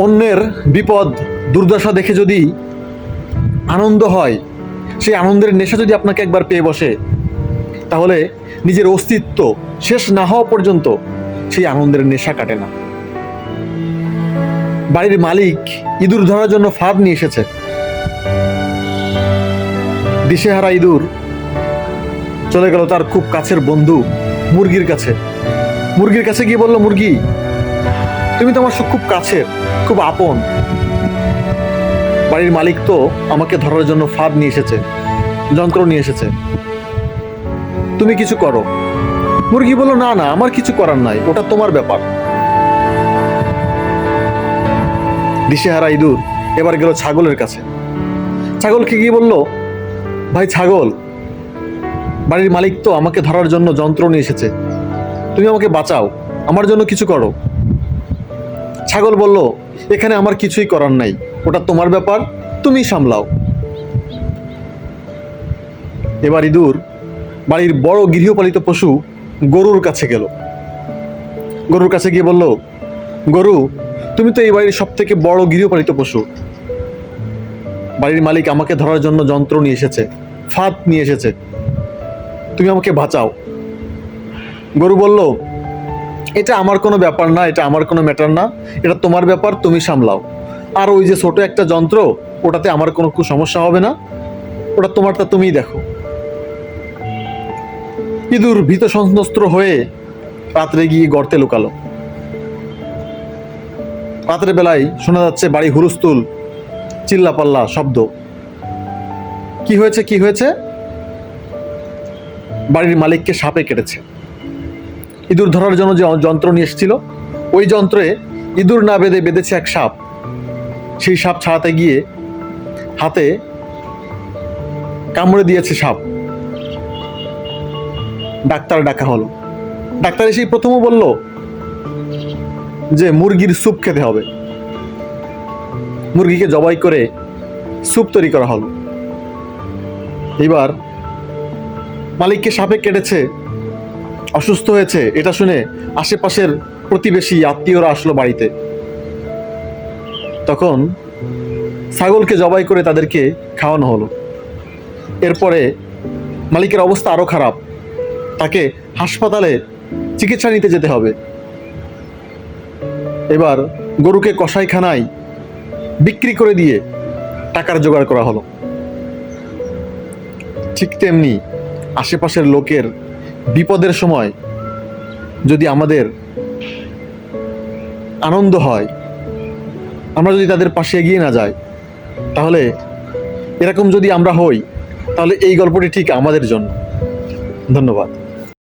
অন্যের বিপদ দুর্দশা দেখে যদি আনন্দ হয়, সেই আনন্দের নেশা যদি আপনাকে একবার পেয়ে বসে, তাহলে নিজের অস্তিত্ব শেষ না হওয়া পর্যন্ত সেই আনন্দের নেশা কাটে না। বাড়ির মালিক ইঁদুর ধরার জন্য ফাঁদ নিয়ে এসেছে। দিশেহারা ইঁদুর চলে গেল তার খুব কাছের বন্ধু মুরগির কাছে। মুরগির কাছে গিয়ে বলল, মুরগি, তুমি তো আমার খুব কাছের, খুব আপন। বাড়ির মালিক তো আমাকে ধরার জন্য ফাঁদ নিয়ে এসেছে, যন্ত্র নিয়ে এসেছে, তুমি কিছু করো। মুরগি বলল, না না, আমার কিছু করার নাই, ওটা তোমার ব্যাপার। দিশেহারা ইঁদুর এবার গেল ছাগলের কাছে। ছাগলকে গিয়ে বলল, ভাই ছাগল, বাড়ির মালিক তো আমাকে ধরার জন্য যন্ত্র নিয়ে এসেছে, তুমি আমাকে বাঁচাও, আমার জন্য কিছু করো। ছাগল বলল, এখানে আমার কিছুই করার নাই, ওটা তোমার ব্যাপার, তুমি সামলাও। এবার ইঁদুর বাড়ির বড় গৃহপালিত পশু গরুর কাছে গেল। গরুর কাছে গিয়ে বলল, গরু, তুমি তো এই বাড়ির সব থেকে বড় গৃহপালিত পশু, বাড়ির মালিক আমাকে ধরার জন্য যন্ত্র নিয়ে এসেছে, ফাঁদ নিয়ে এসেছে, তুমি আমাকে বাঁচাও। গরু বলল, এটা আমার কোনো ব্যাপার না, এটা আমার কোনো ম্যাটার না, এটা তোমার ব্যাপার, তুমি সামলাও। আর ওই যে ছোট একটা যন্ত্র, ওটাতে আমার কোনো সমস্যা হবে না, ওটা তোমারটা তুমিই দেখো। ইঁদুর ভীত সন্ত্রস্ত হয়ে রাত্রে গিয়ে গর্তে লুকালো। রাতের বেলায় শোনা যাচ্ছে বাড়ি হুলস্থুল, চিল্লাপাল্লা শব্দ। কি হয়েছে, কি হয়েছে? বাড়ির মালিককে সাপে কেটেছে। ইঁদুর ধরার জন্য যে যন্ত্র নিয়ে এসেছিল, ওই যন্ত্রে ইঁদুর না বেঁধে বেঁধেছে এক সাপ। সেই সাপ ছাড়াতে গিয়ে হাতে কামড়ে দিয়েছে সাপ। ডাক্তার ডাকা হলো। ডাক্তার এসেই প্রথমে বলল যে মুরগির স্যুপ খেতে হবে। মুরগিকে জবাই করে স্যুপ তৈরি করা হলো। এবার মালিককে সাপে কেটেছে, অসুস্থ হয়েছে, এটা শুনে আশেপাশের প্রতিবেশী আত্মীয়রা আসলো বাড়িতে। তখন ছাগলকে জবাই করে তাদেরকে খাওয়ানো হলো। এরপরে মালিকের অবস্থা আরো খারাপ, তাকে হাসপাতালে চিকিৎসা নিতে যেতে হবে। এবার গরুকে কসাইখানায় বিক্রি করে দিয়ে টাকার জোগাড় করা হলো। ঠিক তেমনি আশেপাশের লোকের বিপদের সময় যদি আমাদের আনন্দ হয়, আমরা যদি তাদের পাশে এগিয়ে না যাই, তাহলে এরকম যদি আমরা হই, তাহলে এই গল্পটি ঠিক আমাদের জন্য। ধন্যবাদ।